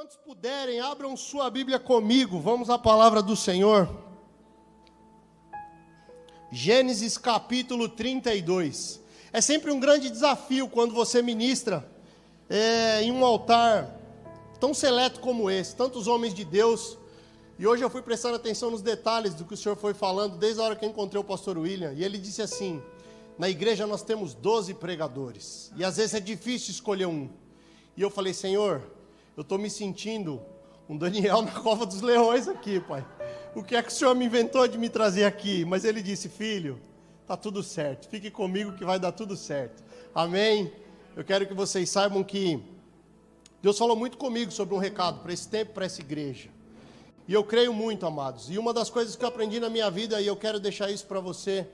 Quantos puderem, abram sua Bíblia comigo. Vamos à palavra do Senhor. Gênesis capítulo 32. É sempre um grande desafio quando você ministra em um altar tão seleto como esse, tantos homens de Deus. E hoje eu fui prestando atenção nos detalhes do que o Senhor foi falando, desde a hora que eu encontrei o pastor William. E ele disse assim: na igreja nós temos 12 pregadores, e às vezes é difícil escolher um. E eu falei: Senhor, eu estou me sentindo um Daniel na cova dos leões aqui, Pai. O que é que o Senhor me inventou de me trazer aqui? Mas ele disse: filho, está tudo certo, fique comigo que vai dar tudo certo. Amém? Eu quero que vocês saibam que Deus falou muito comigo sobre um recado para esse tempo, para essa igreja. E eu creio muito, amados. E uma das coisas que eu aprendi na minha vida, e eu quero deixar isso para você,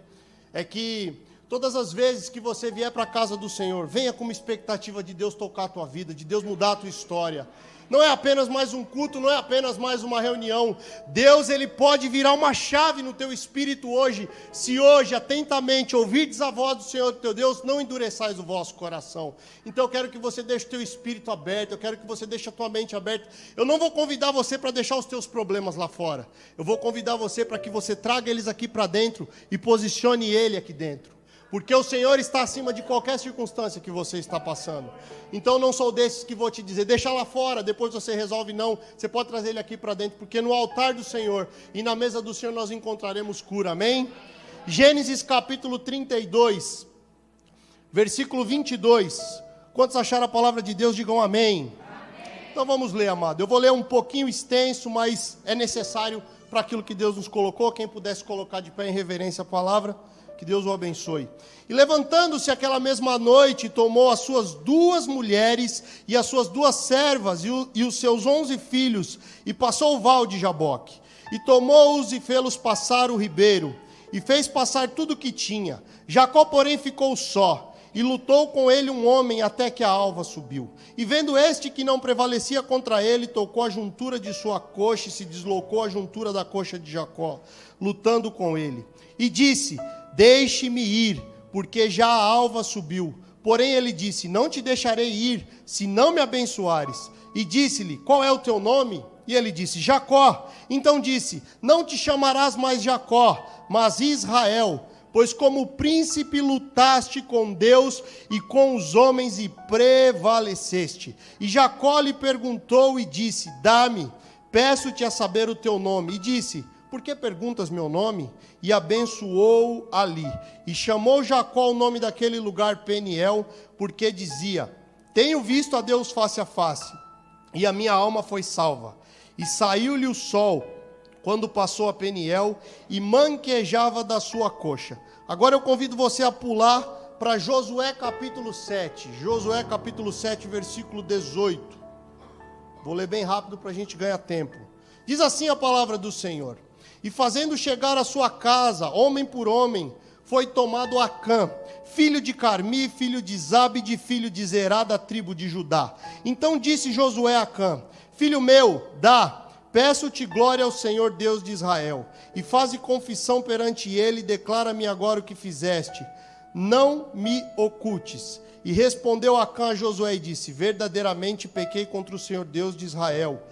é que todas as vezes que você vier para a casa do Senhor, venha com uma expectativa de Deus tocar a tua vida, de Deus mudar a tua história. Não é apenas mais um culto, não é apenas mais uma reunião. Deus, Ele pode virar uma chave no teu espírito hoje, se hoje, atentamente, ouvirdes a voz do Senhor teu Deus, não endureçais o vosso coração. Então eu quero que você deixe o teu espírito aberto, eu quero que você deixe a tua mente aberta. Eu não vou convidar você para deixar os teus problemas lá fora. Eu vou convidar você para que você traga eles aqui para dentro e posicione ele aqui dentro. Porque o Senhor está acima de qualquer circunstância que você está passando. Então não sou desses que vou te dizer, deixa lá fora, depois você resolve. Não, você pode trazer ele aqui para dentro, porque no altar do Senhor e na mesa do Senhor nós encontraremos cura, amém? Gênesis capítulo 32, versículo 22. Quantos acharam a palavra de Deus, digam amém. Então vamos ler, amado. Eu vou ler um pouquinho extenso, mas é necessário para aquilo que Deus nos colocou. Quem pudesse colocar de pé em reverência a palavra, que Deus o abençoe. E levantando-se aquela mesma noite, tomou as suas 2 mulheres e as suas 2 servas e os seus 11 filhos, e passou o val de Jaboque. E tomou-os e fê-los passar o ribeiro, e fez passar tudo o que tinha. Jacó, porém, ficou só, e lutou com ele um homem até que a alva subiu. E vendo este que não prevalecia contra ele, tocou a juntura de sua coxa e se deslocou a juntura da coxa de Jacó, lutando com ele. E disse: deixe-me ir, porque já a alva subiu. Porém ele disse: não te deixarei ir, se não me abençoares. E disse-lhe: qual é o teu nome? E ele disse: Jacó. Então disse: não te chamarás mais Jacó, mas Israel, pois como príncipe lutaste com Deus e com os homens e prevaleceste. E Jacó lhe perguntou e disse: dá-me, peço-te a saber o teu nome. E disse: por que perguntas meu nome? E abençoou ali. E chamou Jacó o nome daquele lugar Peniel, porque dizia: tenho visto a Deus face a face, e a minha alma foi salva. E saiu-lhe o sol, quando passou a Peniel, e manquejava da sua coxa. Agora eu convido você a pular para Josué capítulo 7. Josué capítulo 7, versículo 18. Vou ler bem rápido para a gente ganhar tempo. Diz assim a palavra do Senhor: e fazendo chegar à sua casa, homem por homem, foi tomado Acã, filho de Carmi, filho de Zabde, filho de Zerá, da tribo de Judá. Então disse Josué a Acã: filho meu, peço-te glória ao Senhor Deus de Israel, e faze confissão perante ele, e declara-me agora o que fizeste, não me ocultes. E respondeu Acã a Josué e disse: verdadeiramente pequei contra o Senhor Deus de Israel,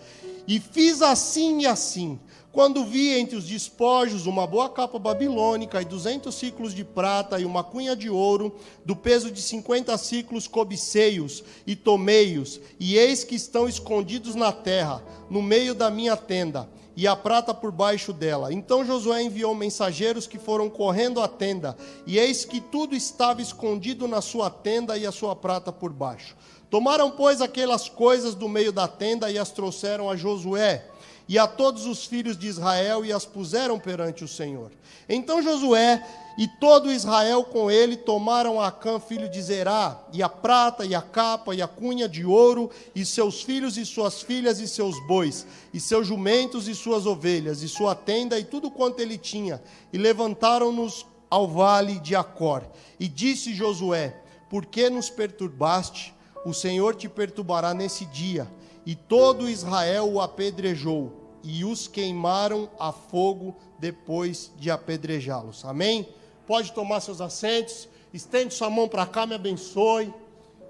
e fiz assim e assim. Quando vi entre os despojos uma boa capa babilônica e 200 ciclos de prata e uma cunha de ouro, do peso de 50 ciclos, cobicei-os e tomei-os, e eis que estão escondidos na terra, no meio da minha tenda, e a prata por baixo dela. Então Josué enviou mensageiros que foram correndo à tenda, e eis que tudo estava escondido na sua tenda e a sua prata por baixo. Tomaram, pois, aquelas coisas do meio da tenda e as trouxeram a Josué e a todos os filhos de Israel, e as puseram perante o Senhor. Então Josué e todo Israel com ele tomaram Acã, filho de Zerá, e a prata, e a capa, e a cunha de ouro, e seus filhos e suas filhas, e seus bois, e seus jumentos e suas ovelhas, e sua tenda, e tudo quanto ele tinha, e levantaram-nos ao vale de Acor. E disse Josué: por que nos perturbaste? O Senhor te perturbará nesse dia. E todo Israel o apedrejou, e os queimaram a fogo depois de apedrejá-los. Amém? Pode tomar seus assentos, estende sua mão para cá, me abençoe.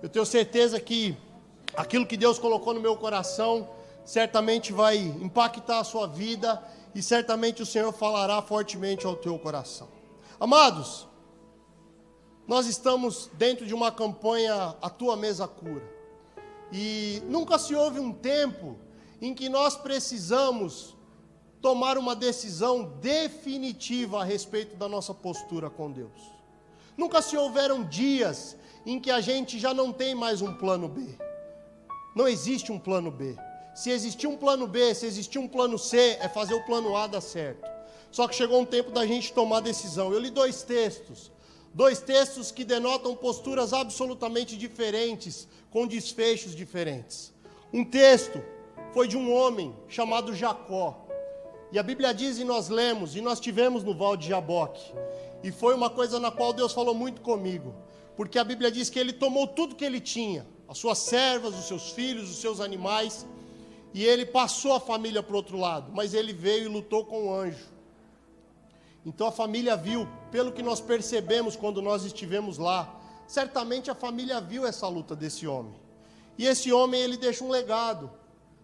Eu tenho certeza que aquilo que Deus colocou no meu coração certamente vai impactar a sua vida e certamente o Senhor falará fortemente ao teu coração. Amados, nós estamos dentro de uma campanha A Tua Mesa Cura. E nunca se houve um tempo em que nós precisamos tomar uma decisão definitiva a respeito da nossa postura com Deus. Nunca se houveram dias em que a gente já não tem mais um plano B. Não existe um plano B. Se existir um plano B, se existir um plano C, é fazer o plano A dar certo. Só que chegou um tempo da gente tomar decisão. Eu li dois textos que denotam posturas absolutamente diferentes, com desfechos diferentes. Um texto foi de um homem chamado Jacó. E a Bíblia diz, e nós lemos, e nós tivemos no Val de Jaboque. E foi uma coisa na qual Deus falou muito comigo. Porque a Bíblia diz que ele tomou tudo que ele tinha, as suas servas, os seus filhos, os seus animais, e ele passou a família para o outro lado, mas ele veio e lutou com o anjo. Então a família viu, pelo que nós percebemos quando nós estivemos lá, certamente a família viu essa luta desse homem. E esse homem, ele deixa um legado.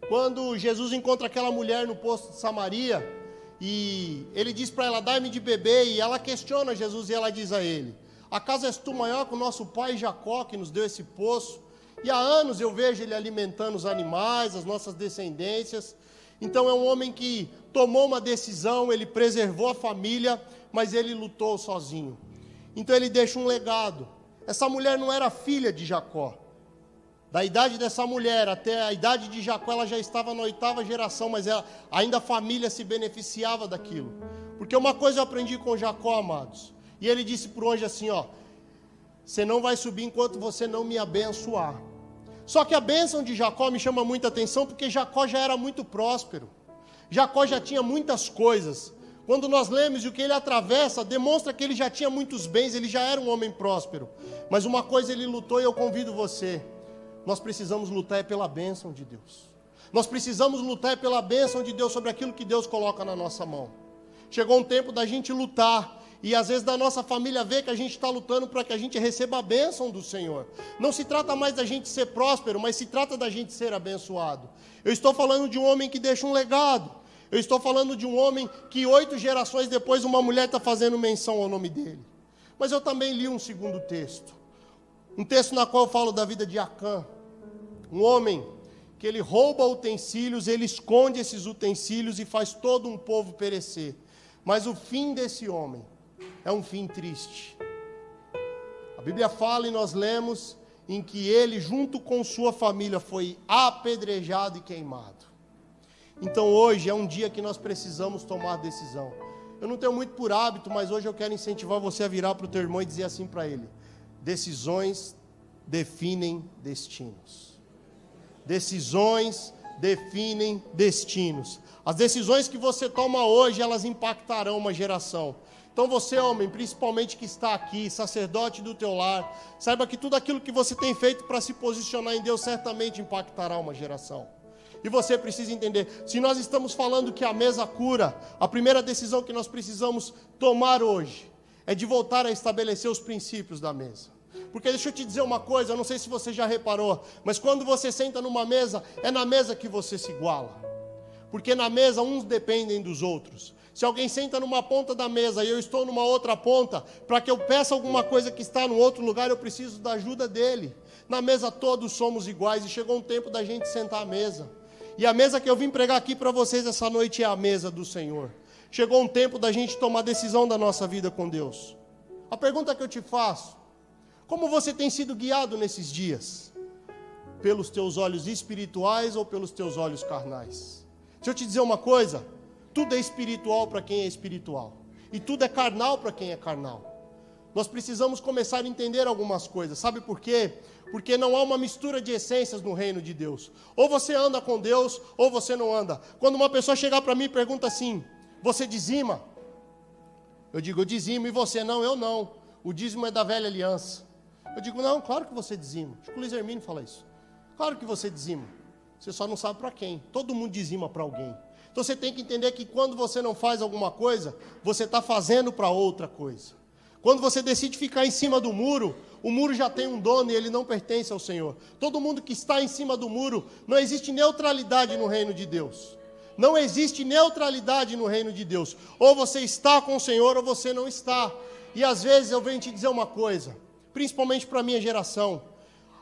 Quando Jesus encontra aquela mulher no poço de Samaria, e ele diz para ela, dai-me de beber, e ela questiona Jesus e ela diz a ele, acaso és tu maior que o nosso pai Jacó, que nos deu esse poço? E há anos eu vejo ele alimentando os animais, as nossas descendências. Então é um homem que tomou uma decisão, ele preservou a família, mas ele lutou sozinho. Então ele deixa um legado. Essa mulher não era filha de Jacó. Da idade dessa mulher até a idade de Jacó, ela já estava na 8ª geração, mas ainda a família se beneficiava daquilo. Porque uma coisa eu aprendi com Jacó, amados. E ele disse para o anjo assim, você não vai subir enquanto você não me abençoar. Só que a bênção de Jacó me chama muita atenção, porque Jacó já era muito próspero. Jacó já tinha muitas coisas. Quando nós lemos o que ele atravessa, demonstra que ele já tinha muitos bens, ele já era um homem próspero. Mas uma coisa ele lutou, e eu convido você, nós precisamos lutar pela bênção de Deus. Nós precisamos lutar pela bênção de Deus sobre aquilo que Deus coloca na nossa mão. Chegou um tempo da gente lutar, e às vezes da nossa família vê que a gente está lutando para que a gente receba a bênção do Senhor. Não se trata mais da gente ser próspero, mas se trata da gente ser abençoado. Eu estou falando de um homem que deixa um legado. Eu estou falando de um homem que 8 gerações depois uma mulher está fazendo menção ao nome dele. Mas eu também li um segundo texto. Um texto na qual eu falo da vida de Acã. Um homem que ele rouba utensílios, ele esconde esses utensílios e faz todo um povo perecer. Mas o fim desse homem é um fim triste. A Bíblia fala e nós lemos em que ele, junto com sua família, foi apedrejado e queimado. Então hoje é um dia que nós precisamos tomar decisão. Eu não tenho muito por hábito, mas hoje eu quero incentivar você a virar para o teu irmão e dizer assim para ele, decisões definem destinos. Decisões definem destinos. As decisões que você toma hoje, elas impactarão uma geração. Então você, homem, principalmente que está aqui, sacerdote do teu lar, saiba que tudo aquilo que você tem feito para se posicionar em Deus certamente impactará uma geração. E você precisa entender, se nós estamos falando que a mesa cura, a primeira decisão que nós precisamos tomar hoje é de voltar a estabelecer os princípios da mesa. Porque deixa eu te dizer uma coisa, eu não sei se você já reparou, mas quando você senta numa mesa, é na mesa que você se iguala. Porque na mesa uns dependem dos outros. Se alguém senta numa ponta da mesa e eu estou numa outra ponta, para que eu peça alguma coisa que está no outro lugar, eu preciso da ajuda dele. Na mesa todos somos iguais e chegou um tempo da gente sentar à mesa. E a mesa que eu vim pregar aqui para vocês essa noite é a mesa do Senhor. Chegou um tempo da gente tomar decisão da nossa vida com Deus. A pergunta que eu te faço, como você tem sido guiado nesses dias? Pelos teus olhos espirituais ou pelos teus olhos carnais? Deixa eu te dizer uma coisa, tudo é espiritual para quem é espiritual. E tudo é carnal para quem é carnal. Nós precisamos começar a entender algumas coisas. Sabe por quê? Porque não há uma mistura de essências no reino de Deus. Ou você anda com Deus, ou você não anda. Quando uma pessoa chegar para mim e pergunta assim, você dizima? Eu digo, eu dizimo, e você? Não, eu não. O dízimo é da velha aliança. Eu digo, não, claro que você dizima. Acho que o Luiz Hermínio fala isso. Claro que você dizima. Você só não sabe para quem. Todo mundo dizima para alguém. Então você tem que entender que quando você não faz alguma coisa, você está fazendo para outra coisa. Quando você decide ficar em cima do muro, o muro já tem um dono e ele não pertence ao Senhor. Todo mundo que está em cima do muro, não existe neutralidade no reino de Deus. Não existe neutralidade no reino de Deus. Ou você está com o Senhor ou você não está. E às vezes eu venho te dizer uma coisa, principalmente para a minha geração.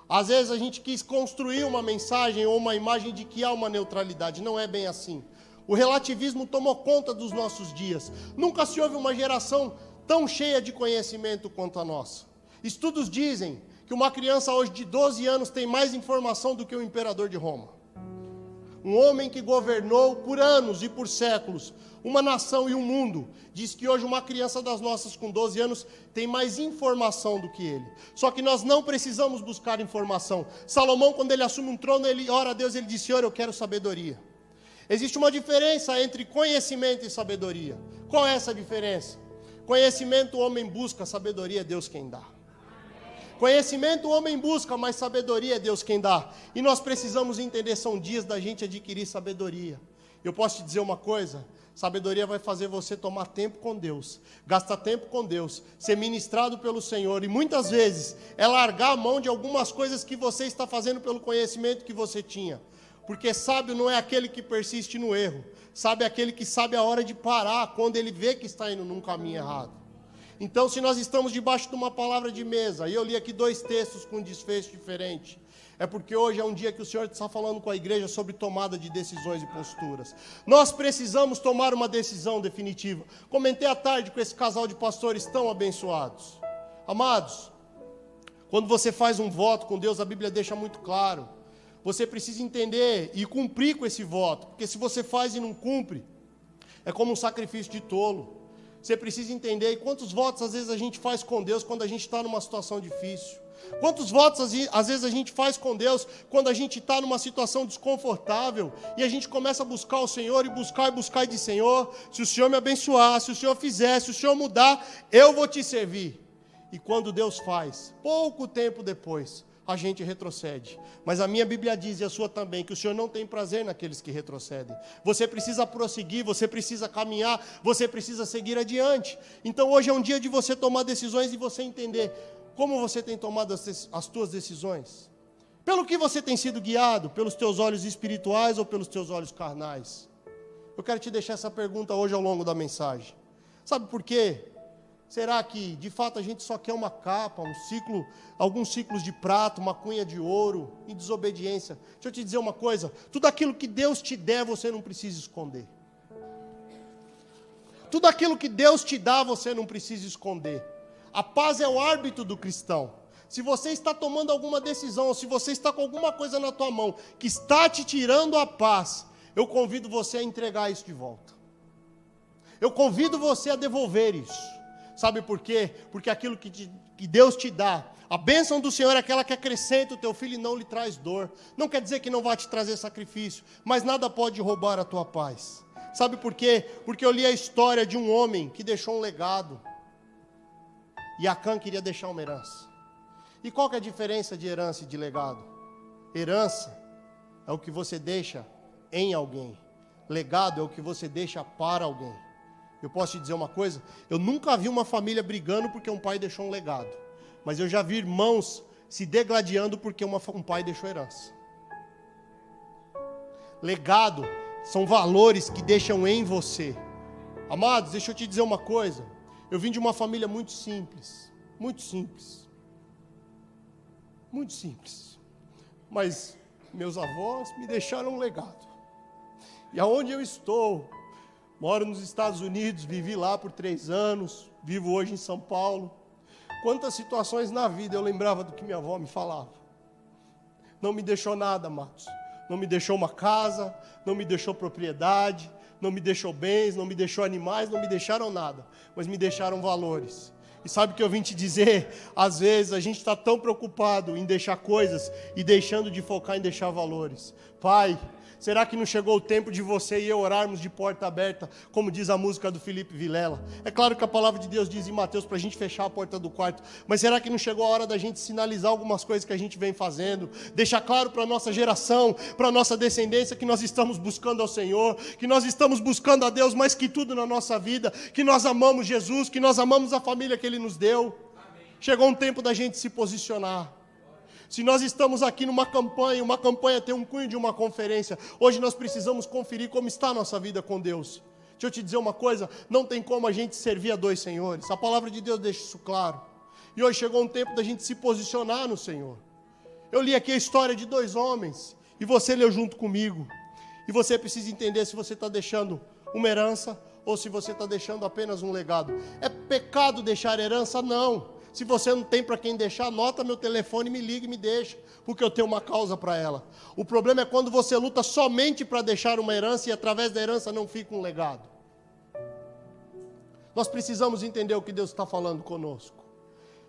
Às vezes a gente quis construir uma mensagem ou uma imagem de que há uma neutralidade. Não é bem assim. O relativismo tomou conta dos nossos dias. Nunca se houve uma geração tão cheia de conhecimento quanto a nossa. Estudos dizem que uma criança hoje de 12 anos tem mais informação do que o imperador de Roma. Um homem que governou por anos e por séculos uma nação e um mundo, diz que hoje uma criança das nossas com 12 anos tem mais informação do que ele. Só que nós não precisamos buscar informação. Salomão, quando ele assume um trono, ele ora a Deus, ele diz: Senhor, eu quero sabedoria. Existe uma diferença entre conhecimento e sabedoria. Qual é essa diferença? Conhecimento o homem busca, sabedoria é Deus quem dá. Conhecimento o homem busca, mas sabedoria é Deus quem dá. E nós precisamos entender, são dias da gente adquirir sabedoria. Eu posso te dizer uma coisa, sabedoria vai fazer você tomar tempo com Deus, gastar tempo com Deus, ser ministrado pelo Senhor, e muitas vezes é largar a mão de algumas coisas que você está fazendo pelo conhecimento que você tinha. Porque sábio não é aquele que persiste no erro, sábio é aquele que sabe a hora de parar, quando ele vê que está indo num caminho errado. Então, se nós estamos debaixo de uma palavra de mesa, e eu li aqui 2 textos com desfecho diferente, é porque hoje é um dia que o Senhor está falando com a igreja sobre tomada de decisões e posturas. Nós precisamos tomar uma decisão definitiva. Comentei à tarde com esse casal de pastores tão abençoados. Amados, quando você faz um voto com Deus, a Bíblia deixa muito claro. Você precisa entender e cumprir com esse voto, porque se você faz e não cumpre, é como um sacrifício de tolo. Você precisa entender, e quantos votos às vezes a gente faz com Deus quando a gente está numa situação difícil? Quantos votos às vezes a gente faz com Deus quando a gente está numa situação desconfortável e a gente começa a buscar o Senhor e buscar e diz: Senhor, se o Senhor me abençoar, se o Senhor fizer, se o Senhor mudar, eu vou te servir. E quando Deus faz, pouco tempo depois, a gente retrocede. Mas a minha Bíblia diz, e a sua também, que o Senhor não tem prazer naqueles que retrocedem. Você precisa prosseguir, você precisa caminhar, você precisa seguir adiante. Então hoje é um dia de você tomar decisões e você entender como você tem tomado as tuas decisões. Pelo que você tem sido guiado, pelos teus olhos espirituais ou pelos teus olhos carnais? Eu quero te deixar essa pergunta hoje ao longo da mensagem. Sabe por quê? Será que, de fato, a gente só quer uma capa, alguns ciclos de prata, uma cunha de ouro, em desobediência? Deixa eu te dizer uma coisa, tudo aquilo que Deus te der, você não precisa esconder. Tudo aquilo que Deus te dá, você não precisa esconder. A paz é o árbitro do cristão. Se você está tomando alguma decisão, ou se você está com alguma coisa na tua mão, que está te tirando a paz, eu convido você a entregar isso de volta. Eu convido você a devolver isso. Sabe por quê? Porque aquilo que Deus te dá, a bênção do Senhor é aquela que acrescenta o teu filho e não lhe traz dor. Não quer dizer que não vai te trazer sacrifício, mas nada pode roubar a tua paz. Sabe por quê? Porque eu li a história de um homem que deixou um legado. E Acã queria deixar uma herança. E qual que é a diferença de herança e de legado? Herança é o que você deixa em alguém. Legado é o que você deixa para alguém. Eu posso te dizer uma coisa? Eu nunca vi uma família brigando porque um pai deixou um legado. Mas eu já vi irmãos se degladiando porque um pai deixou herança. Legado são valores que deixam em você. Amados, deixa eu te dizer uma coisa. Eu vim de uma família muito simples. Muito simples. Muito simples. Mas meus avós me deixaram um legado. E aonde eu estou... Moro nos Estados Unidos, vivi lá por 3 anos, vivo hoje em São Paulo. Quantas situações na vida eu lembrava do que minha avó me falava. Não me deixou nada, amados. Não me deixou uma casa, não me deixou propriedade, não me deixou bens, não me deixou animais, não me deixaram nada. Mas me deixaram valores. E sabe o que eu vim te dizer? Às vezes a gente está tão preocupado em deixar coisas e deixando de focar em deixar valores. Pai... Será que não chegou o tempo de você e eu orarmos de porta aberta, como diz a música do Felipe Vilela? É claro que a palavra de Deus diz em Mateus para a gente fechar a porta do quarto, mas será que não chegou a hora da gente sinalizar algumas coisas que a gente vem fazendo? Deixar claro para a nossa geração, para a nossa descendência, que nós estamos buscando ao Senhor, que nós estamos buscando a Deus mais que tudo na nossa vida, que nós amamos Jesus, que nós amamos a família que Ele nos deu. Chegou um tempo da gente se posicionar. Se nós estamos aqui numa campanha tem um cunho de uma conferência. Hoje nós precisamos conferir como está a nossa vida com Deus. Deixa eu te dizer uma coisa, não tem como a gente servir a dois senhores. A palavra de Deus deixa isso claro. E hoje chegou um tempo da gente se posicionar no Senhor. Eu li aqui a história de dois homens, e você leu junto comigo. E você precisa entender se você está deixando uma herança, ou se você está deixando apenas um legado. É pecado deixar herança? Não. Se você não tem para quem deixar, anota meu telefone, me liga e me deixa, porque eu tenho uma causa para ela. O problema é quando você luta somente para deixar uma herança e através da herança não fica um legado. Nós precisamos entender o que Deus está falando conosco.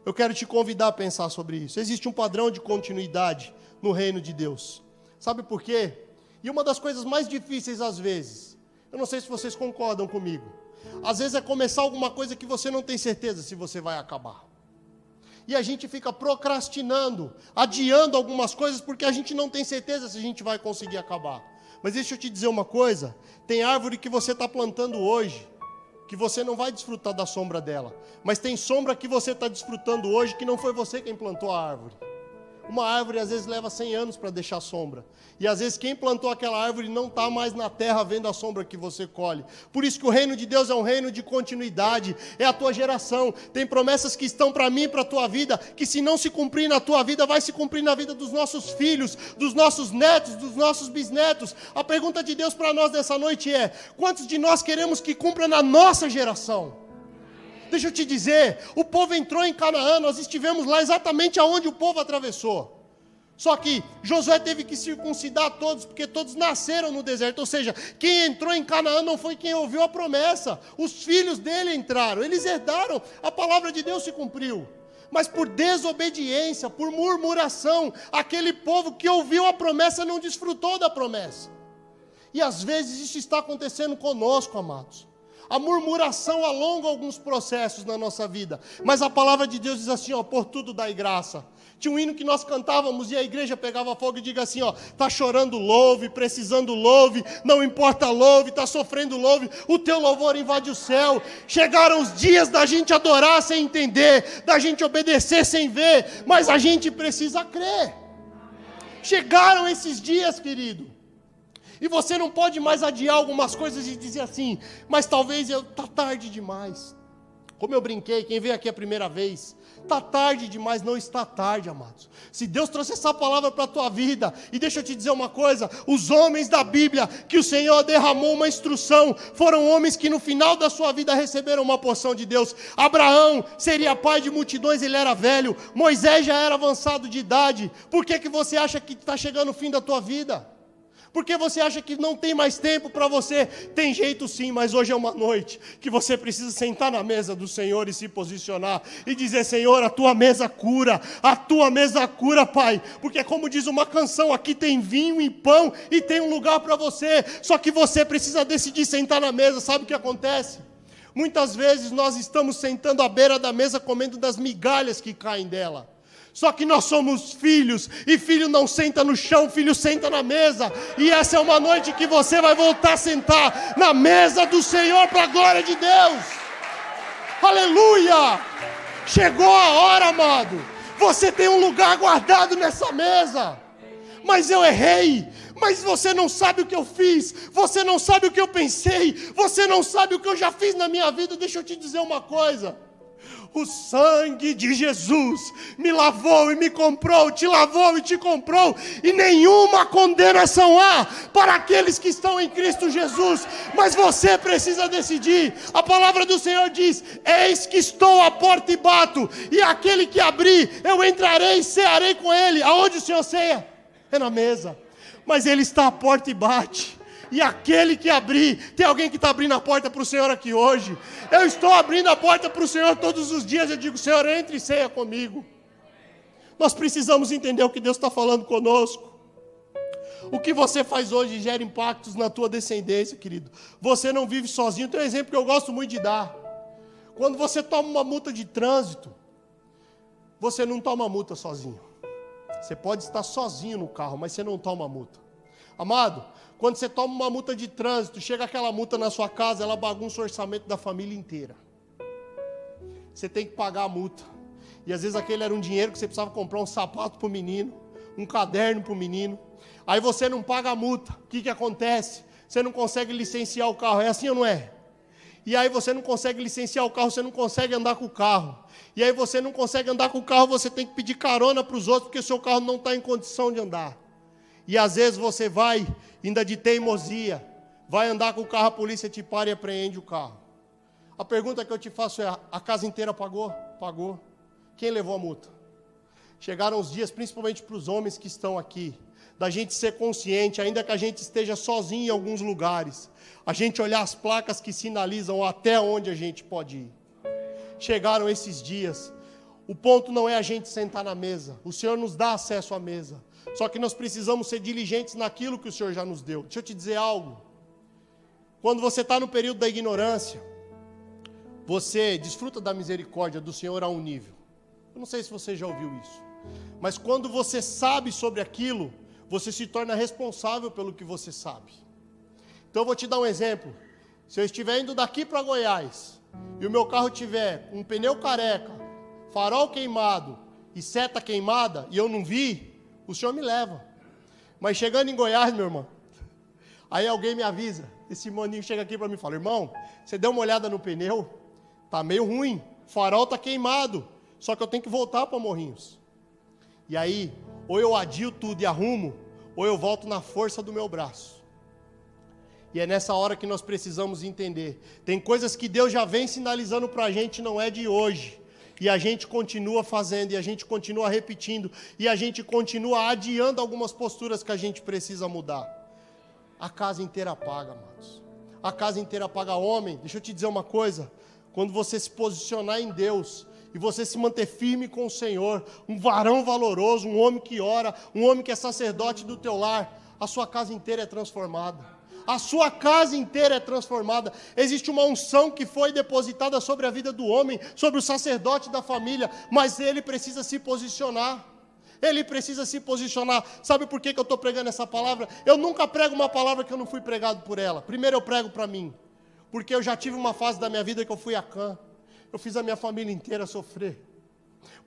Eu quero te convidar a pensar sobre isso. Existe um padrão de continuidade no reino de Deus. Sabe por quê? E uma das coisas mais difíceis às vezes, eu não sei se vocês concordam comigo, às vezes é começar alguma coisa que você não tem certeza se você vai acabar. E a gente fica procrastinando, adiando algumas coisas, porque a gente não tem certeza se a gente vai conseguir acabar. Mas deixa eu te dizer uma coisa, tem árvore que você está plantando hoje, que você não vai desfrutar da sombra dela. Mas tem sombra que você está desfrutando hoje, que não foi você quem plantou a árvore. Uma árvore às vezes leva 100 anos para deixar sombra. E às vezes quem plantou aquela árvore não está mais na terra vendo a sombra que você colhe. Por isso que o reino de Deus é um reino de continuidade. É a tua geração. Tem promessas que estão para mim e para a tua vida, que se não se cumprir na tua vida, vai se cumprir na vida dos nossos filhos, dos nossos netos, dos nossos bisnetos. A pergunta de Deus para nós nessa noite é: quantos de nós queremos que cumpra na nossa geração? Deixa eu te dizer, o povo entrou em Canaã, nós estivemos lá exatamente aonde o povo atravessou. Só que Josué teve que circuncidar todos, porque todos nasceram no deserto. Ou seja, quem entrou em Canaã não foi quem ouviu a promessa. Os filhos dele entraram, eles herdaram, a palavra de Deus se cumpriu. Mas por desobediência, por murmuração, aquele povo que ouviu a promessa não desfrutou da promessa. E às vezes isso está acontecendo conosco, amados. A murmuração alonga alguns processos na nossa vida. Mas a palavra de Deus diz assim, ó, por tudo dai graça. Tinha um hino que nós cantávamos e a igreja pegava fogo e diga assim, ó, tá chorando louve, precisando louve, não importa louve, tá sofrendo louve, o teu louvor invade o céu. Chegaram os dias da gente adorar sem entender, da gente obedecer sem ver, mas a gente precisa crer. Chegaram esses dias, querido. E você não pode mais adiar algumas coisas e dizer assim, mas talvez está tarde demais. Como eu brinquei, quem veio aqui a primeira vez, está tarde demais, não está tarde, amados. Se Deus trouxe essa palavra para a tua vida, e deixa eu te dizer uma coisa, os homens da Bíblia, que o Senhor derramou uma instrução, foram homens que no final da sua vida receberam uma porção de Deus. Abraão seria pai de multidões, ele era velho. Moisés já era avançado de idade. Por que você acha que está chegando o fim da tua vida? Porque você acha que não tem mais tempo para você? Tem jeito sim, mas hoje é uma noite que você precisa sentar na mesa do Senhor e se posicionar e dizer, Senhor, a tua mesa cura, Pai, porque como diz uma canção, aqui tem vinho e pão e tem um lugar para você, só que você precisa decidir sentar na mesa. Sabe o que acontece? Muitas vezes nós estamos sentando à beira da mesa comendo das migalhas que caem dela. Só que nós somos filhos, e filho não senta no chão, filho senta na mesa. E essa é uma noite que você vai voltar a sentar na mesa do Senhor para a glória de Deus. Aleluia! Chegou a hora, amado. Você tem um lugar guardado nessa mesa. Mas eu errei. Mas você não sabe o que eu fiz. Você não sabe o que eu pensei. Você não sabe o que eu já fiz na minha vida. Deixa eu te dizer uma coisa. O sangue de Jesus me lavou e me comprou, te lavou e te comprou, e nenhuma condenação há para aqueles que estão em Cristo Jesus. Mas você precisa decidir. A palavra do Senhor diz, eis que estou à porta e bato, e aquele que abrir, eu entrarei e cearei com ele. Aonde o Senhor ceia? É na mesa. Mas ele está à porta e bate. E aquele que abrir, tem alguém que está abrindo a porta para o Senhor aqui hoje? Eu estou abrindo a porta para o Senhor todos os dias. Eu digo, Senhor, entre e ceia comigo. Nós precisamos entender o que Deus está falando conosco. O que você faz hoje gera impactos na tua descendência, querido. Você não vive sozinho. Tem um exemplo que eu gosto muito de dar. Quando você toma uma multa de trânsito, você não toma multa sozinho. Você pode estar sozinho no carro, mas você não toma multa. Amado, quando você toma uma multa de trânsito, chega aquela multa na sua casa, ela bagunça o orçamento da família inteira. Você tem que pagar a multa. E às vezes aquele era um dinheiro que você precisava comprar um sapato para o menino, um caderno para o menino. Aí você não paga a multa. O que acontece? Você não consegue licenciar o carro. É assim ou não é? E aí você não consegue licenciar o carro, você não consegue andar com o carro. E aí você não consegue andar com o carro, você tem que pedir carona para os outros, porque o seu carro não está em condição de andar. E às vezes você vai, ainda de teimosia, vai andar com o carro, a polícia te para e apreende o carro. A pergunta que eu te faço é, a casa inteira pagou? Pagou. Quem levou a multa? Chegaram os dias, principalmente para os homens que estão aqui, da gente ser consciente, ainda que a gente esteja sozinho em alguns lugares, a gente olhar as placas que sinalizam até onde a gente pode ir. Chegaram esses dias. O ponto não é a gente sentar na mesa. O Senhor nos dá acesso à mesa. Só que nós precisamos ser diligentes naquilo que o Senhor já nos deu. Deixa eu te dizer algo. Quando você está no período da ignorância, você desfruta da misericórdia do Senhor a um nível. Eu não sei se você já ouviu isso. Mas quando você sabe sobre aquilo, você se torna responsável pelo que você sabe. Então eu vou te dar um exemplo. Se eu estiver indo daqui para Goiás, e o meu carro tiver um pneu careca, farol queimado e seta queimada, e eu não vi, o Senhor me leva. Mas chegando em Goiás, meu irmão, aí alguém me avisa, esse maninho chega aqui para mim e fala, irmão, você deu uma olhada no pneu? Tá meio ruim, o farol tá queimado, só que eu tenho que voltar para Morrinhos. E aí, ou eu adio tudo e arrumo, ou eu volto na força do meu braço. E é nessa hora que nós precisamos entender. Tem coisas que Deus já vem sinalizando para a gente, não é de hoje. E a gente continua fazendo, e a gente continua repetindo, e a gente continua adiando algumas posturas que a gente precisa mudar. A casa inteira paga, amados. A casa inteira paga. Homem, deixa eu te dizer uma coisa. Quando você se posicionar em Deus, e você se manter firme com o Senhor, um varão valoroso, um homem que ora, um homem que é sacerdote do teu lar, a sua casa inteira é transformada. A sua casa inteira é transformada. Existe uma unção que foi depositada sobre a vida do homem, sobre o sacerdote da família, mas ele precisa se posicionar. Ele precisa se posicionar. Sabe por que eu estou pregando essa palavra? Eu nunca prego uma palavra que eu não fui pregado por ela. Primeiro eu prego para mim, porque eu já tive uma fase da minha vida que eu fui a cã. Eu fiz a minha família inteira sofrer.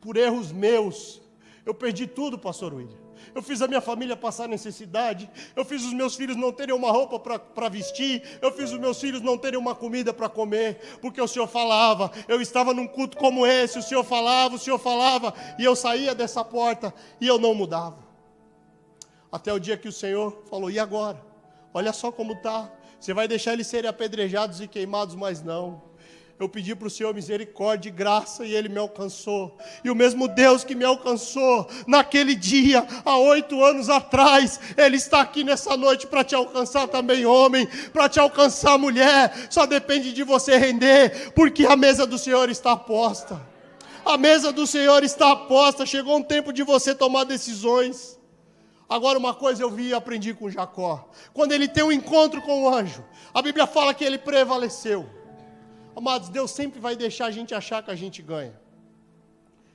Por erros meus. Eu perdi tudo, pastor William. Eu fiz a minha família passar necessidade. Eu fiz os meus filhos não terem uma roupa para vestir. Eu fiz os meus filhos não terem uma comida para comer. Porque o Senhor falava. Eu estava num culto como esse. O Senhor falava. E eu saía dessa porta e eu não mudava. Até o dia que o Senhor falou, e agora? Olha só como está. Você vai deixar eles serem apedrejados e queimados, mas não. Eu pedi para o Senhor misericórdia e graça e Ele me alcançou. E o mesmo Deus que me alcançou naquele dia, há 8 anos atrás, Ele está aqui nessa noite para te alcançar também, homem, para te alcançar, mulher. Só depende de você render, porque a mesa do Senhor está posta. A mesa do Senhor está posta. Chegou um tempo de você tomar decisões. Agora uma coisa eu vi e aprendi com Jacó. Quando ele tem um encontro com o anjo, a Bíblia fala que ele prevaleceu. Amados, Deus sempre vai deixar a gente achar que a gente ganha.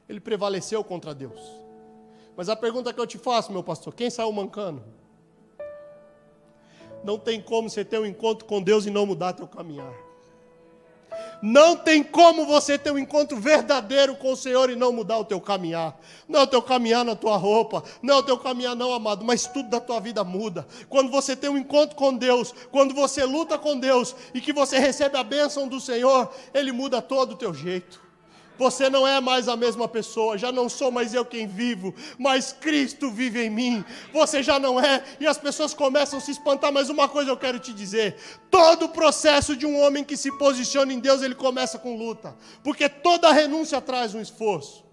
Ele prevaleceu contra Deus. Mas a pergunta que eu te faço, meu pastor, quem saiu mancando? Não tem como você ter um encontro com Deus e não mudar teu caminhar. Não tem como você ter um encontro verdadeiro com o Senhor e não mudar o teu caminhar. Não é o teu caminhar na tua roupa, não é o teu caminhar não, amado, mas tudo da tua vida muda. Quando você tem um encontro com Deus, quando você luta com Deus e que você recebe a bênção do Senhor, Ele muda todo o teu jeito. Você não é mais a mesma pessoa, já não sou mais eu quem vivo, mas Cristo vive em mim. Você já não é, e as pessoas começam a se espantar, mas uma coisa eu quero te dizer, todo o processo de um homem que se posiciona em Deus, ele começa com luta, porque toda renúncia traz um esforço.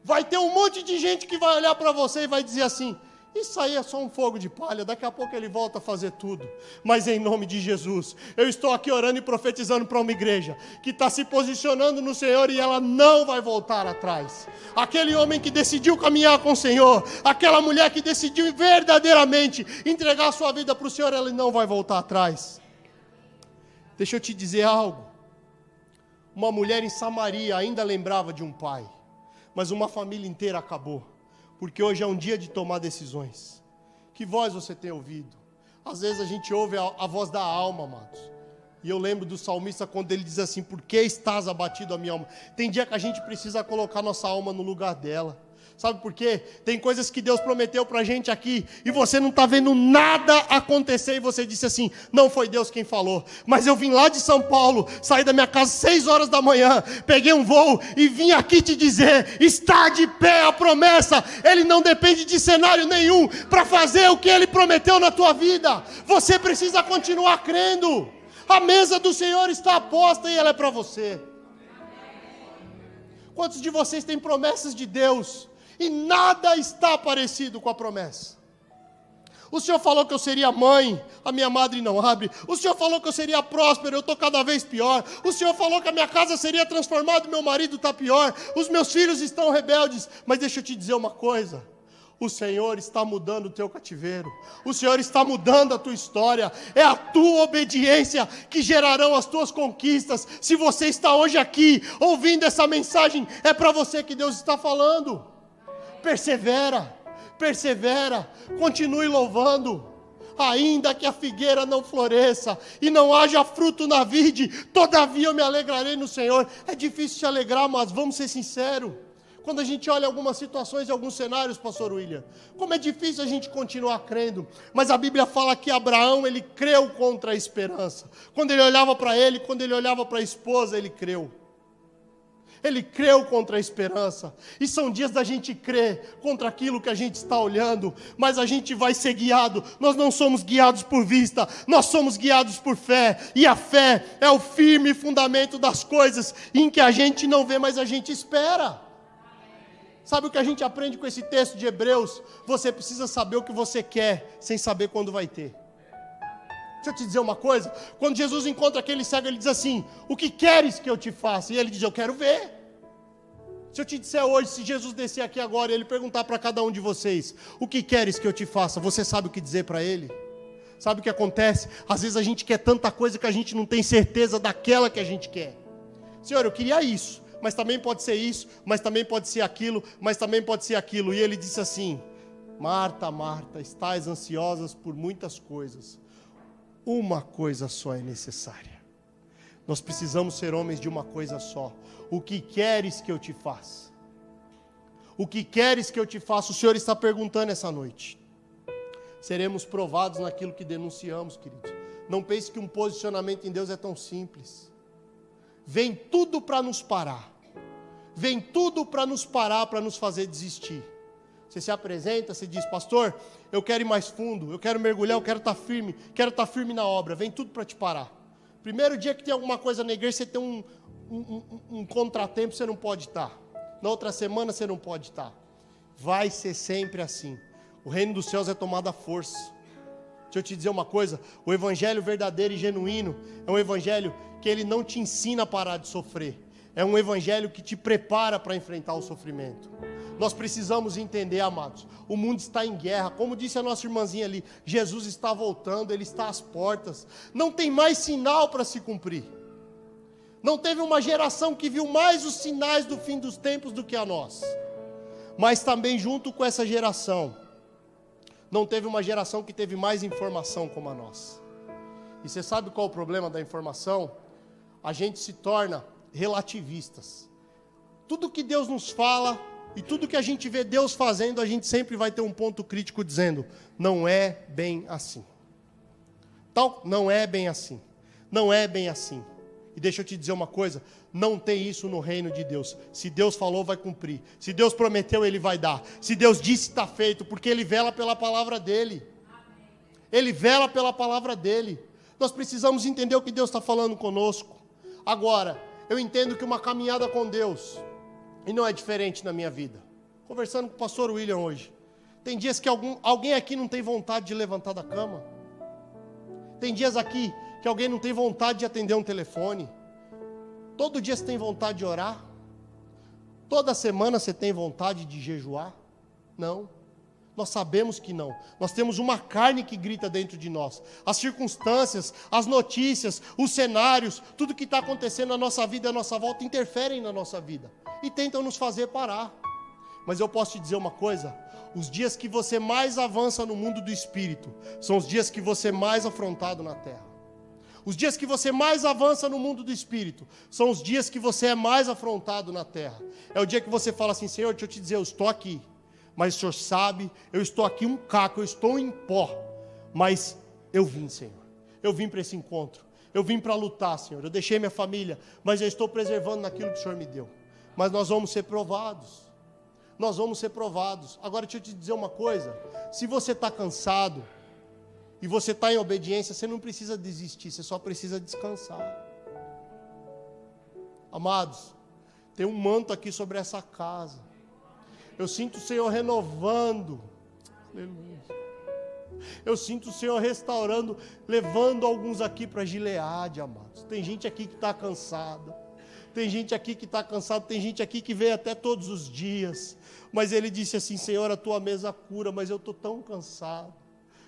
Vai ter um monte de gente que vai olhar para você e vai dizer assim, isso aí é só um fogo de palha, daqui a pouco ele volta a fazer tudo. Mas em nome de Jesus, eu estou aqui orando e profetizando para uma igreja que está se posicionando no Senhor e ela não vai voltar atrás. Aquele homem que decidiu caminhar com o Senhor, aquela mulher que decidiu verdadeiramente entregar a sua vida para o Senhor, ela não vai voltar atrás. Deixa eu te dizer algo. Uma mulher em Samaria ainda lembrava de um pai, mas uma família inteira acabou. Porque hoje é um dia de tomar decisões. Que voz você tem ouvido? Às vezes a gente ouve a voz da alma, amados. E eu lembro do salmista quando ele diz assim: por que estás abatido a minha alma? Tem dia que a gente precisa colocar nossa alma no lugar dela. Sabe por quê? Tem coisas que Deus prometeu pra gente aqui, e você não está vendo nada acontecer, e você disse assim: não foi Deus quem falou, mas eu vim lá de São Paulo, saí da minha casa 6 horas da manhã, peguei um voo e vim aqui te dizer: está de pé a promessa. Ele não depende de cenário nenhum para fazer o que Ele prometeu na tua vida. Você precisa continuar crendo. A mesa do Senhor está posta e ela é para você. Quantos de vocês têm promessas de Deus e nada está parecido com a promessa? O Senhor falou que eu seria mãe, a minha madre não abre. O Senhor falou que eu seria próspero, eu estou cada vez pior. O Senhor falou que a minha casa seria transformada, meu marido está pior. Os meus filhos estão rebeldes. Mas deixa eu te dizer uma coisa: o Senhor está mudando o teu cativeiro. O Senhor está mudando a tua história. É a tua obediência que gerarão as tuas conquistas. Se você está hoje aqui ouvindo essa mensagem, é para você que Deus está falando. Persevera, persevera, continue louvando. Ainda que a figueira não floresça e não haja fruto na vide, todavia eu me alegrarei no Senhor. É difícil se alegrar, mas vamos ser sinceros. Quando a gente olha algumas situações e alguns cenários, pastor William, como é difícil a gente continuar crendo. Mas a Bíblia fala que Abraão, ele creu contra a esperança. Quando ele olhava para ele, quando ele olhava para a esposa, ele creu. Ele creu contra a esperança. E são dias da gente crer contra aquilo que a gente está olhando, mas a gente vai ser guiado. Nós não somos guiados por vista, nós somos guiados por fé. E a fé é o firme fundamento das coisas em que a gente não vê, mas a gente espera. Sabe o que a gente aprende com esse texto de Hebreus? Você precisa saber o que você quer, sem saber quando vai ter. Deixa eu te dizer uma coisa. Quando Jesus encontra aquele cego, ele diz assim: o que queres que eu te faça? E ele diz: eu quero ver. Se eu te disser hoje, se Jesus descer aqui agora e ele perguntar para cada um de vocês: o que queres que eu te faça? Você sabe o que dizer para ele? Sabe o que acontece? Às vezes a gente quer tanta coisa que a gente não tem certeza daquela que a gente quer. Senhor, eu queria isso, mas também pode ser isso, mas também pode ser aquilo, mas também pode ser aquilo. E ele disse assim: Marta, Marta, estás ansiosas por muitas coisas, uma coisa só é necessária. Nós precisamos ser homens de uma coisa só. O que queres que eu te faça? O que queres que eu te faça? O Senhor está perguntando essa noite. Seremos provados naquilo que denunciamos, queridos. Não pense que um posicionamento em Deus é tão simples. Vem tudo para nos parar. Vem tudo para nos parar, para nos fazer desistir. Você se apresenta, você diz: pastor, eu quero ir mais fundo, eu quero mergulhar, eu quero estar firme na obra. Vem tudo para te parar. Primeiro dia que tem alguma coisa na igreja, você tem um contratempo, você não pode estar. Na outra semana você não pode estar. Vai ser sempre assim. O reino dos céus é tomado à força. Deixa eu te dizer uma coisa: o evangelho verdadeiro e genuíno é um evangelho que ele não te ensina a parar de sofrer. É um evangelho que te prepara para enfrentar o sofrimento. Nós precisamos entender, amados, o mundo está em guerra. Como disse a nossa irmãzinha ali, Jesus está voltando, Ele está às portas. Não tem mais sinal para se cumprir. Não teve uma geração que viu mais os sinais do fim dos tempos do que a nós. Mas também junto com essa geração, não teve uma geração que teve mais informação como a nossa. E você sabe qual é o problema da informação? A gente se torna relativistas. Tudo que Deus nos fala e tudo que a gente vê Deus fazendo, a gente sempre vai ter um ponto crítico dizendo: não é bem assim. Então, não é bem assim. Não é bem assim. E deixa eu te dizer uma coisa: não tem isso no reino de Deus. Se Deus falou, vai cumprir. Se Deus prometeu, Ele vai dar. Se Deus disse, está feito, porque Ele vela pela palavra dEle. Ele vela pela palavra dEle. Nós precisamos entender o que Deus está falando conosco. Agora, eu entendo que uma caminhada com Deus, e não é diferente na minha vida. Conversando com o pastor William hoje, tem dias que alguém aqui não tem vontade de levantar da cama. Tem dias aqui que alguém não tem vontade de atender um telefone. Todo dia você tem vontade de orar? Toda semana você tem vontade de jejuar? Não. Nós sabemos que não. Nós temos uma carne que grita dentro de nós. As circunstâncias, as notícias, os cenários, tudo que está acontecendo na nossa vida e à nossa volta interferem na nossa vida e tentam nos fazer parar. Mas eu posso te dizer uma coisa: os dias que você mais avança no mundo do espírito são os dias que você é mais afrontado na terra. Os dias que você mais avança no mundo do Espírito são os dias que você é mais afrontado na terra. É o dia que você fala assim: Senhor, deixa eu te dizer, eu estou aqui, mas o Senhor sabe, eu estou aqui um caco, eu estou em pó, mas eu vim, Senhor. Eu vim para esse encontro, eu vim para lutar, Senhor. Eu deixei minha família, mas eu estou preservando naquilo que o Senhor me deu. Mas nós vamos ser provados. Nós vamos ser provados. Agora deixa eu te dizer uma coisa: se você está cansado e você está em obediência, você não precisa desistir, você só precisa descansar. Amados, tem um manto aqui sobre essa casa. Eu sinto o Senhor renovando. Aleluia. Eu sinto o Senhor restaurando, levando alguns aqui para Gileade, amados. Tem gente aqui que está cansada. Tem gente aqui que está cansado, tem gente aqui que veio até todos os dias. Mas ele disse assim: Senhor, a tua mesa cura, mas eu estou tão cansado.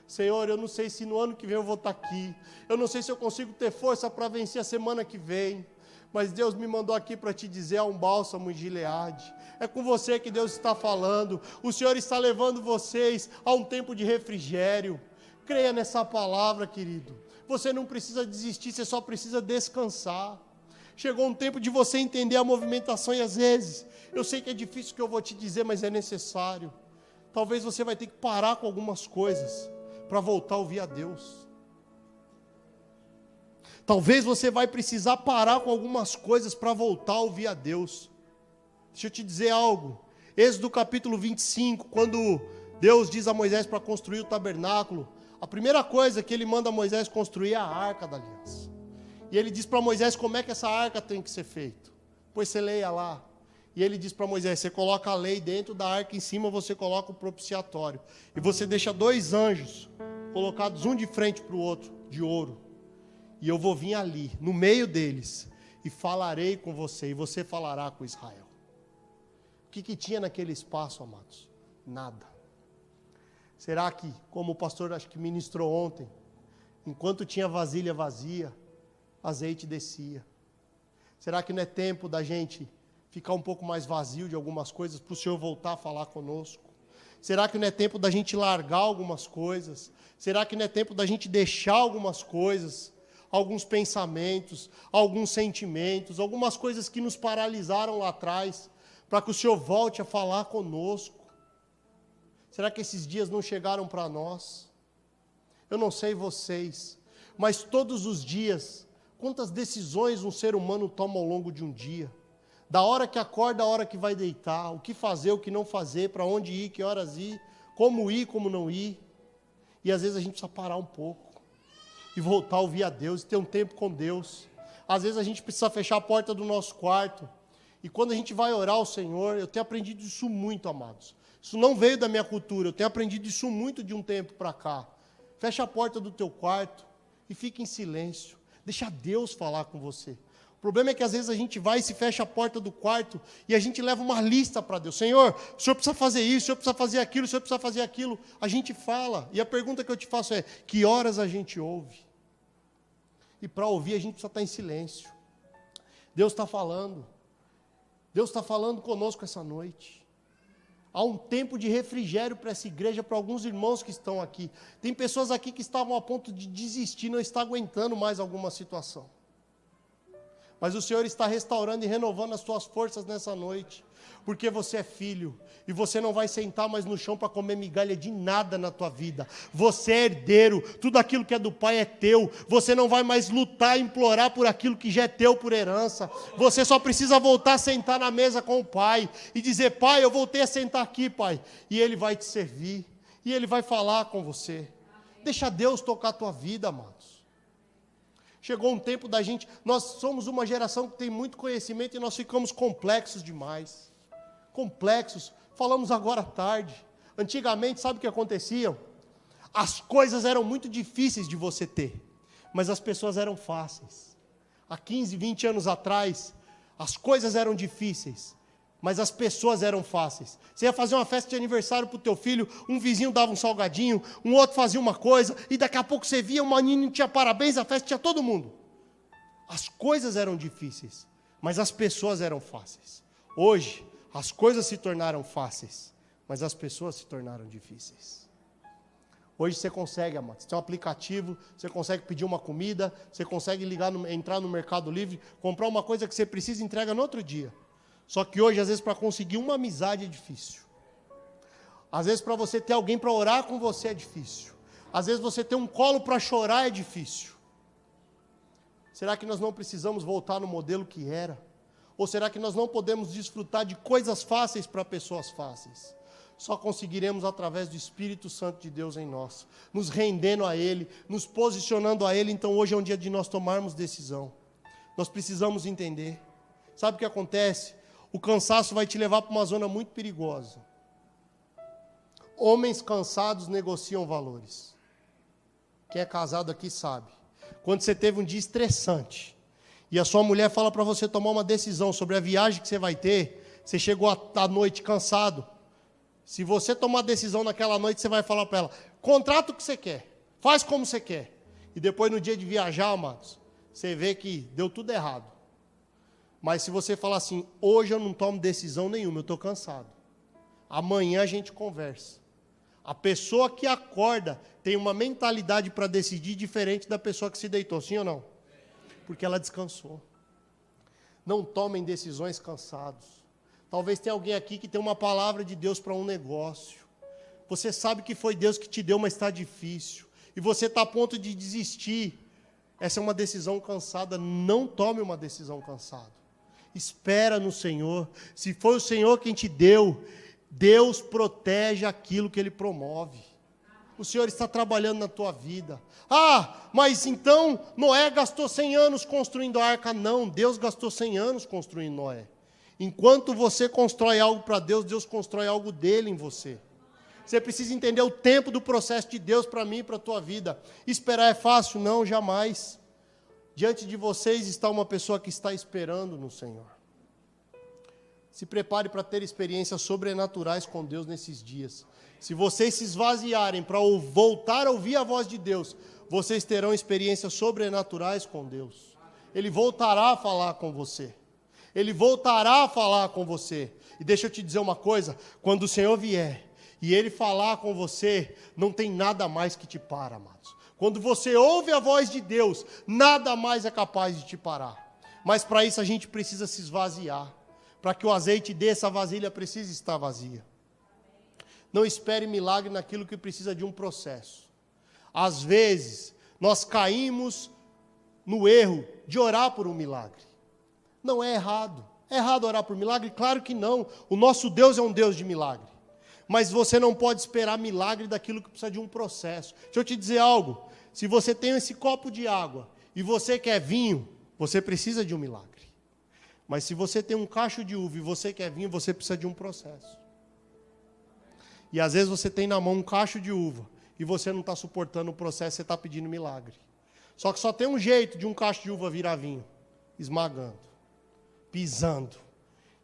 Senhor, eu não sei se no ano que vem eu vou estar aqui. Eu não sei se eu consigo ter força para vencer a semana que vem. Mas Deus me mandou aqui para te dizer: há um bálsamo em Gileade. É com você que Deus está falando. O Senhor está levando vocês a um tempo de refrigério. Creia nessa palavra, querido. Você não precisa desistir, você só precisa descansar. Chegou um tempo de você entender a movimentação e às vezes, eu sei que é difícil o que eu vou te dizer, mas é necessário. Talvez você vai ter que parar com algumas coisas para voltar a ouvir a Deus. Talvez você vai precisar parar com algumas coisas para voltar a ouvir a Deus. Deixa eu te dizer algo. Êxodo capítulo 25, quando Deus diz a Moisés para construir o tabernáculo, a primeira coisa que ele manda Moisés construir é a arca da aliança. E ele diz para Moisés como é que essa arca tem que ser feita. Pois você leia lá. E ele diz para Moisés: você coloca a lei dentro da arca, em cima você coloca o propiciatório. E você deixa 2 anjos, colocados um de frente para o outro, de ouro. E eu vou vir ali, no meio deles, e falarei com você, e você falará com Israel. O que tinha naquele espaço, amados? Nada. Será que, como o pastor acho que ministrou ontem, enquanto tinha vasilha vazia, azeite descia? Será que não é tempo da gente ficar um pouco mais vazio de algumas coisas para o Senhor voltar a falar conosco? Será que não é tempo da gente largar algumas coisas? Será que não é tempo da gente deixar algumas coisas, alguns pensamentos, alguns sentimentos, algumas coisas que nos paralisaram lá atrás, para que o Senhor volte a falar conosco? Será que esses dias não chegaram para nós? Eu não sei vocês, mas todos os dias, quantas decisões um ser humano toma ao longo de um dia? Da hora que acorda, a hora que vai deitar, o que fazer, o que não fazer, para onde ir, que horas ir, como não ir. E às vezes a gente precisa parar um pouco e voltar a ouvir a Deus, e ter um tempo com Deus. Às vezes a gente precisa fechar a porta do nosso quarto, e quando a gente vai orar ao Senhor, eu tenho aprendido isso muito, amados. Isso não veio da minha cultura, eu tenho aprendido isso muito de um tempo para cá. Fecha a porta do teu quarto e fica em silêncio. Deixa Deus falar com você. O problema é que às vezes a gente vai e se fecha a porta do quarto e a gente leva uma lista para Deus. Senhor, o Senhor precisa fazer isso, o Senhor precisa fazer aquilo, o Senhor precisa fazer aquilo. A gente fala. E a pergunta que eu te faço é: que horas a gente ouve? E para ouvir a gente precisa estar em silêncio. Deus está falando. Deus está falando conosco essa noite. Há um tempo de refrigério para essa igreja, para alguns irmãos que estão aqui. Tem pessoas aqui que estavam a ponto de desistir, não está aguentando mais alguma situação. Mas o Senhor está restaurando e renovando as tuas forças nessa noite, porque você é filho, e você não vai sentar mais no chão para comer migalha de nada na tua vida. Você é herdeiro, tudo aquilo que é do Pai é teu. Você não vai mais lutar e implorar por aquilo que já é teu por herança. Você só precisa voltar a sentar na mesa com o Pai e dizer: Pai, eu voltei a sentar aqui, Pai. E Ele vai te servir, e Ele vai falar com você. Deixa Deus tocar a tua vida, amados. Chegou um tempo da gente, nós somos uma geração que tem muito conhecimento e nós ficamos complexos demais. Complexos. Falamos agora à tarde. Antigamente, sabe o que acontecia? As coisas eram muito difíceis de você ter, mas as pessoas eram fáceis. Há 15, 20 anos atrás, as coisas eram difíceis, mas as pessoas eram fáceis. Você ia fazer uma festa de aniversário para o teu filho, um vizinho dava um salgadinho, um outro fazia uma coisa, e daqui a pouco você via, uma menina tinha parabéns, a festa tinha todo mundo. As coisas eram difíceis, mas as pessoas eram fáceis. Hoje, as coisas se tornaram fáceis, mas as pessoas se tornaram difíceis. Hoje você consegue, amado. Você tem um aplicativo, você consegue pedir uma comida, você consegue entrar no Mercado Livre, comprar uma coisa que você precisa e entrega no outro dia. Só que hoje, às vezes, para conseguir uma amizade é difícil. Às vezes, para você ter alguém para orar com você é difícil. Às vezes, você ter um colo para chorar é difícil. Será que nós não precisamos voltar no modelo que era? Ou será que nós não podemos desfrutar de coisas fáceis para pessoas fáceis? Só conseguiremos através do Espírito Santo de Deus em nós, nos rendendo a Ele, nos posicionando a Ele. Então hoje é um dia de nós tomarmos decisão. Nós precisamos entender. Sabe o que acontece? O cansaço vai te levar para uma zona muito perigosa. Homens cansados negociam valores. Quem é casado aqui sabe. Quando você teve um dia estressante, e a sua mulher fala para você tomar uma decisão sobre a viagem que você vai ter, você chegou à noite cansado. Se você tomar decisão naquela noite, você vai falar para ela, contrata o que você quer, faz como você quer. E depois no dia de viajar, amados, você vê que deu tudo errado. Mas se você falar assim, hoje eu não tomo decisão nenhuma, eu estou cansado. Amanhã a gente conversa. A pessoa que acorda tem uma mentalidade para decidir diferente da pessoa que se deitou, sim ou não? Porque ela descansou. Não tomem decisões cansados. Talvez tenha alguém aqui que tem uma palavra de Deus para um negócio. Você sabe que foi Deus que te deu, mas está difícil. E você está a ponto de desistir. Essa é uma decisão cansada. Não tome uma decisão cansada. Espera no Senhor. Se foi o Senhor quem te deu, Deus protege aquilo que Ele promove. O Senhor está trabalhando na tua vida. Ah, mas então Noé gastou 100 anos construindo a arca. Não, Deus gastou 100 anos construindo Noé. Enquanto você constrói algo para Deus, Deus constrói algo dele em você. Você precisa entender o tempo do processo de Deus para mim e para a tua vida. Esperar é fácil? Não, jamais. Diante de vocês está uma pessoa que está esperando no Senhor. Se prepare para ter experiências sobrenaturais com Deus nesses dias. Se vocês se esvaziarem para voltar a ouvir a voz de Deus, vocês terão experiências sobrenaturais com Deus. Ele voltará a falar com você. Ele voltará a falar com você. E deixa eu te dizer uma coisa, quando o Senhor vier e Ele falar com você, não tem nada mais que te para, amados. Quando você ouve a voz de Deus, nada mais é capaz de te parar. Mas para isso a gente precisa se esvaziar. Para que o azeite dessa vasilha precise estar vazia. Não espere milagre naquilo que precisa de um processo. Às vezes, nós caímos no erro de orar por um milagre. Não é errado. É errado orar por milagre? Claro que não. O nosso Deus é um Deus de milagre. Mas você não pode esperar milagre daquilo que precisa de um processo. Deixa eu te dizer algo. Se você tem esse copo de água e você quer vinho, você precisa de um milagre. Mas se você tem um cacho de uva e você quer vinho, você precisa de um processo. E às vezes você tem na mão um cacho de uva e você não está suportando o processo, você está pedindo milagre. Só que só tem um jeito de um cacho de uva virar vinho. Esmagando. Pisando.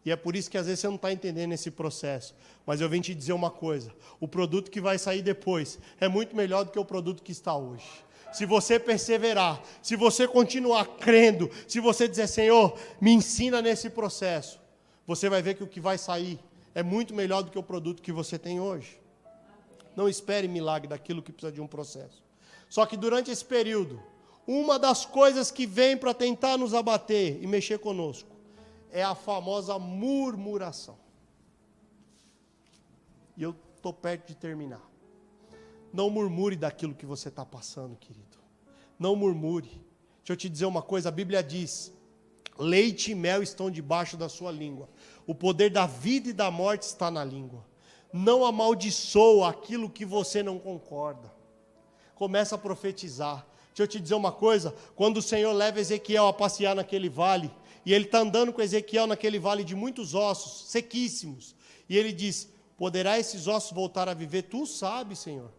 E é por isso que às vezes você não está entendendo esse processo. Mas eu venho te dizer uma coisa. O produto que vai sair depois é muito melhor do que o produto que está hoje. Se você perseverar, se você continuar crendo, se você dizer, Senhor, me ensina nesse processo, você vai ver que o que vai sair é muito melhor do que o produto que você tem hoje. Não espere milagre daquilo que precisa de um processo. Só que durante esse período, uma das coisas que vem para tentar nos abater e mexer conosco é a famosa murmuração. E eu estou perto de terminar. Não murmure daquilo que você está passando, querido. Não murmure. Deixa eu te dizer uma coisa, a Bíblia diz, leite e mel estão debaixo da sua língua. O poder da vida e da morte está na língua. Não amaldiçoa aquilo que você não concorda. Começa a profetizar. Deixa eu te dizer uma coisa, quando o Senhor leva Ezequiel a passear naquele vale, e ele está andando com Ezequiel naquele vale de muitos ossos, sequíssimos, e ele diz, poderá esses ossos voltar a viver? Tu sabes, Senhor.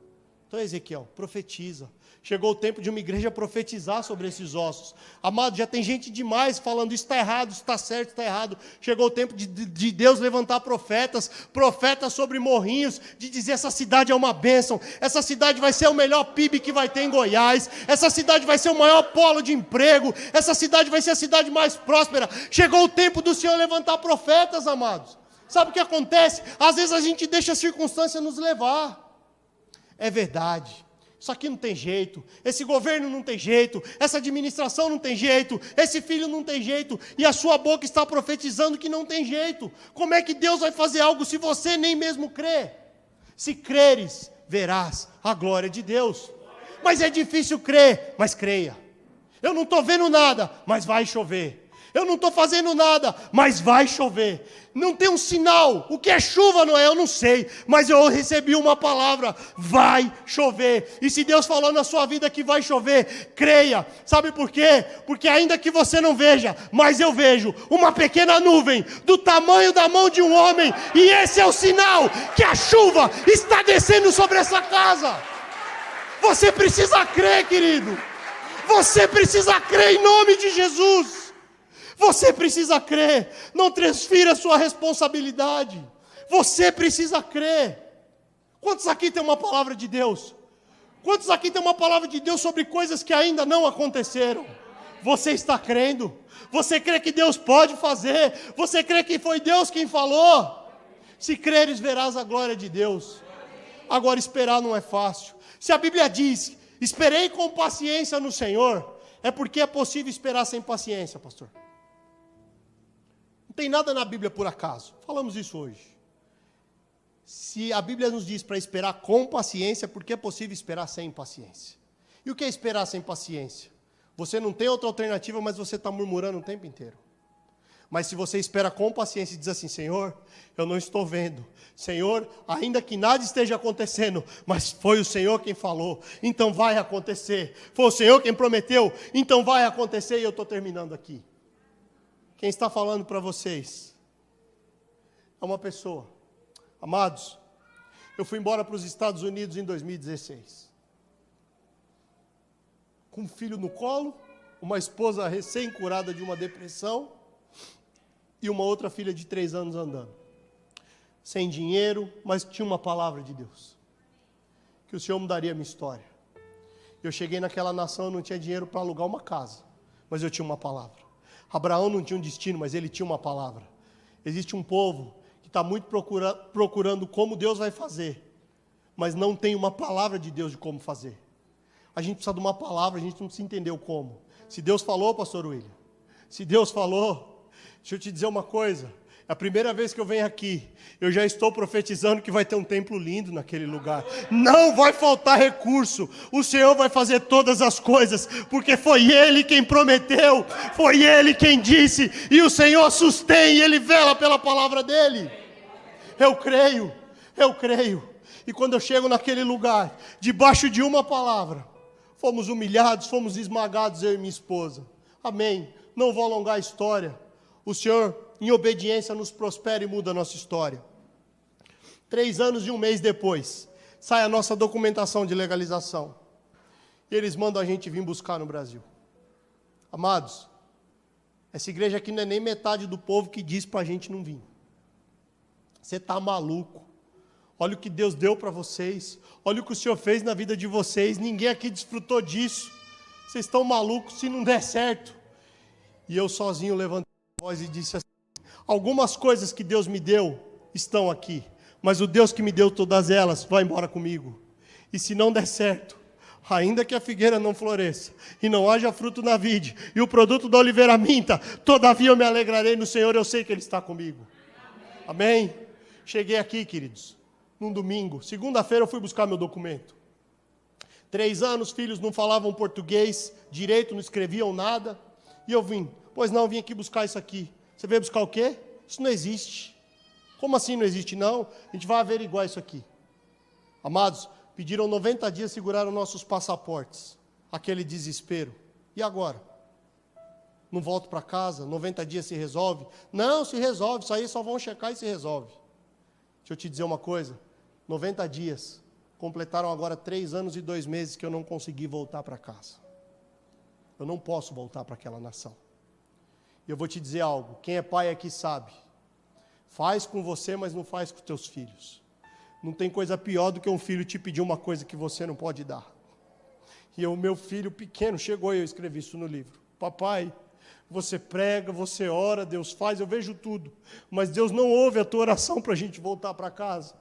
Então, Ezequiel, profetiza. Chegou o tempo de uma igreja profetizar sobre esses ossos. Amado, já tem gente demais falando, isso está errado, isso está certo, isso está errado. Chegou o tempo de Deus levantar profetas sobre morrinhos, de dizer, essa cidade é uma bênção, essa cidade vai ser o melhor PIB que vai ter em Goiás, essa cidade vai ser o maior polo de emprego, essa cidade vai ser a cidade mais próspera. Chegou o tempo do Senhor levantar profetas, amados. Sabe o que acontece? Às vezes a gente deixa a circunstância nos levar. É verdade. Isso aqui não tem jeito, esse governo não tem jeito, essa administração não tem jeito, esse filho não tem jeito, e a sua boca está profetizando que não tem jeito. Como é que Deus vai fazer algo se você nem mesmo crê? Se creres, verás a glória de Deus. Mas é difícil crer, mas creia. Eu não estou vendo nada, mas vai chover. Eu não estou fazendo nada, mas vai chover. Não tem um sinal. O que é chuva, não é? Eu não sei. Mas eu recebi uma palavra. Vai chover. E se Deus falou na sua vida que vai chover, creia. Sabe por quê? Porque ainda que você não veja, mas eu vejo uma pequena nuvem do tamanho da mão de um homem. E esse é o sinal que a chuva está descendo sobre essa casa. Você precisa crer, querido. Você precisa crer em nome de Jesus. Você precisa crer, não transfira a sua responsabilidade. Você precisa crer. Quantos aqui tem uma palavra de Deus? Quantos aqui tem uma palavra de Deus sobre coisas que ainda não aconteceram? Você está crendo? Você crê que Deus pode fazer? Você crê que foi Deus quem falou? Se creres, verás a glória de Deus. Agora, esperar não é fácil. Se a Bíblia diz, esperei com paciência no Senhor, é porque é possível esperar sem paciência, pastor. Não tem nada na Bíblia por acaso. Falamos isso hoje. Se a Bíblia nos diz para esperar com paciência, porque é possível esperar sem paciência. E o que é esperar sem paciência? Você não tem outra alternativa, mas você está murmurando o tempo inteiro. Mas se você espera com paciência e diz assim, Senhor, eu não estou vendo. Senhor, ainda que nada esteja acontecendo, mas foi o Senhor quem falou, então vai acontecer. Foi o Senhor quem prometeu, então vai acontecer. E eu estou terminando aqui. Quem está falando para vocês é uma pessoa. Amados, eu fui embora para os Estados Unidos em 2016. Com um filho no colo, uma esposa recém-curada de uma depressão e uma outra filha de 3 anos andando. Sem dinheiro, mas tinha uma palavra de Deus. Que o Senhor mudaria a minha história. Eu cheguei naquela nação, eu não tinha dinheiro para alugar uma casa, mas eu tinha uma palavra. Abraão não tinha um destino, mas ele tinha uma palavra. Existe um povo que está muito procurando como Deus vai fazer, mas não tem uma palavra de Deus de como fazer. A gente precisa de uma palavra, a gente não precisa entender o como. Se Deus falou, pastor William, se Deus falou, deixa eu te dizer uma coisa. É a primeira vez que eu venho aqui, eu já estou profetizando que vai ter um templo lindo naquele lugar. Não vai faltar recurso. O Senhor vai fazer todas as coisas, porque foi Ele quem prometeu, foi Ele quem disse, e o Senhor sustém, e Ele vela pela palavra dEle. Eu creio. E quando eu chego naquele lugar, debaixo de uma palavra, fomos humilhados, fomos esmagados, eu e minha esposa. Amém. Não vou alongar a história. O Senhor, em obediência, nos prospera e muda a nossa história. 3 anos e 1 mês depois, sai a nossa documentação de legalização. E eles mandam a gente vir buscar no Brasil. Amados, essa igreja aqui não é nem metade do povo que diz para a gente não vir. Você está maluco. Olha o que Deus deu para vocês. Olha o que o Senhor fez na vida de vocês. Ninguém aqui desfrutou disso. Vocês estão malucos se não der certo. E eu sozinho levantei a voz e disse assim, algumas coisas que Deus me deu estão aqui, mas o Deus que me deu todas elas vai embora comigo. E se não der certo, ainda que a figueira não floresça, e não haja fruto na vide, e o produto da oliveira minta, todavia eu me alegrarei no Senhor, eu sei que Ele está comigo. Amém? Cheguei aqui, queridos, num domingo. Segunda-feira eu fui buscar meu documento. 3 anos, filhos não falavam português direito, não escreviam nada. E eu vim. Pois não, vim aqui buscar isso aqui. Você veio buscar o quê? Isso não existe. Como assim não existe? Não, a gente vai averiguar isso aqui. Amados, pediram 90 dias, seguraram nossos passaportes. Aquele desespero. E agora? Não volto para casa? 90 dias se resolve? Não, se resolve. Isso aí só vão checar e se resolve. Deixa eu te dizer uma coisa. 90 dias. Completaram agora 3 anos e 2 meses que eu não consegui voltar para casa. Eu não posso voltar para aquela nação. E eu vou te dizer algo, quem é pai aqui sabe. Faz com você, mas não faz com os teus filhos. Não tem coisa pior do que um filho te pedir uma coisa que você não pode dar. E o meu filho pequeno chegou e eu escrevi isso no livro. Papai, você prega, você ora, Deus faz, eu vejo tudo. Mas Deus não ouve a tua oração para a gente voltar para casa.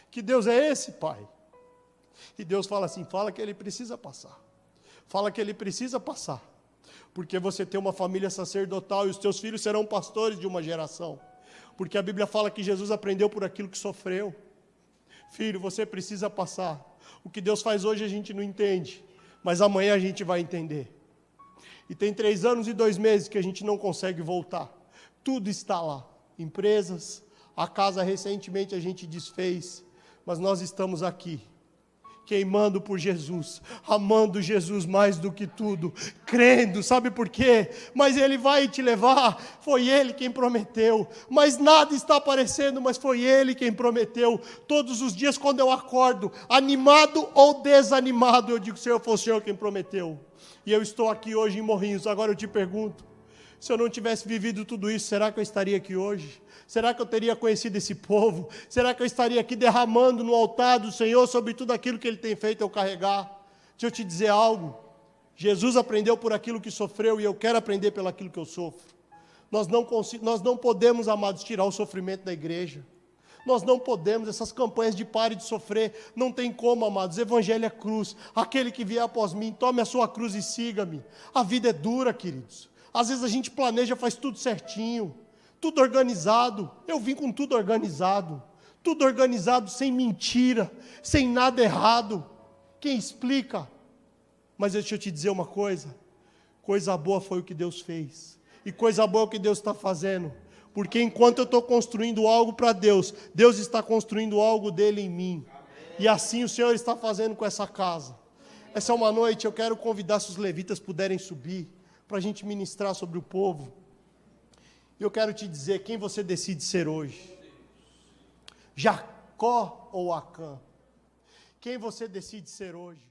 Que Deus é esse, pai? E Deus fala assim, fala que ele precisa passar. Fala que ele precisa passar. Porque você tem uma família sacerdotal e os teus filhos serão pastores de uma geração. Porque a Bíblia fala que Jesus aprendeu por aquilo que sofreu. Filho, você precisa passar. O que Deus faz hoje a gente não entende, mas amanhã a gente vai entender. E tem 3 anos e 2 meses que a gente não consegue voltar. Tudo está lá. Empresas, a casa recentemente a gente desfez, mas nós estamos aqui, queimando por Jesus, amando Jesus mais do que tudo, crendo, sabe por quê? Mas Ele vai te levar, foi Ele quem prometeu, mas nada está aparecendo, mas foi Ele quem prometeu. Todos os dias quando eu acordo, animado ou desanimado, eu digo, Senhor, foi o Senhor quem prometeu. E eu estou aqui hoje em Morrinhos. Agora eu te pergunto, se eu não tivesse vivido tudo isso, será que eu estaria aqui hoje? Será que eu teria conhecido esse povo? Será que eu estaria aqui derramando no altar do Senhor sobre tudo aquilo que Ele tem feito eu carregar? Deixa eu te dizer algo. Jesus aprendeu por aquilo que sofreu e eu quero aprender pelo aquilo que eu sofro. Nós não podemos, amados, tirar o sofrimento da igreja. Nós não podemos, essas campanhas de pare de sofrer, não tem como, amados. Evangelho é cruz. Aquele que vier após mim, tome a sua cruz e siga-me. A vida é dura, queridos. Às vezes a gente planeja, faz tudo certinho, tudo organizado. Eu vim com tudo organizado sem mentira, sem nada errado. Quem explica? Mas deixa eu te dizer uma coisa, coisa boa foi o que Deus fez, e coisa boa é o que Deus está fazendo, porque enquanto eu estou construindo algo para Deus, Deus está construindo algo dele em mim, e assim o Senhor está fazendo com essa casa. Essa é uma noite, eu quero convidar, se os levitas puderem subir, para a gente ministrar sobre o povo. Eu quero te dizer quem você decide ser hoje. Jacó ou Acã? Quem você decide ser hoje?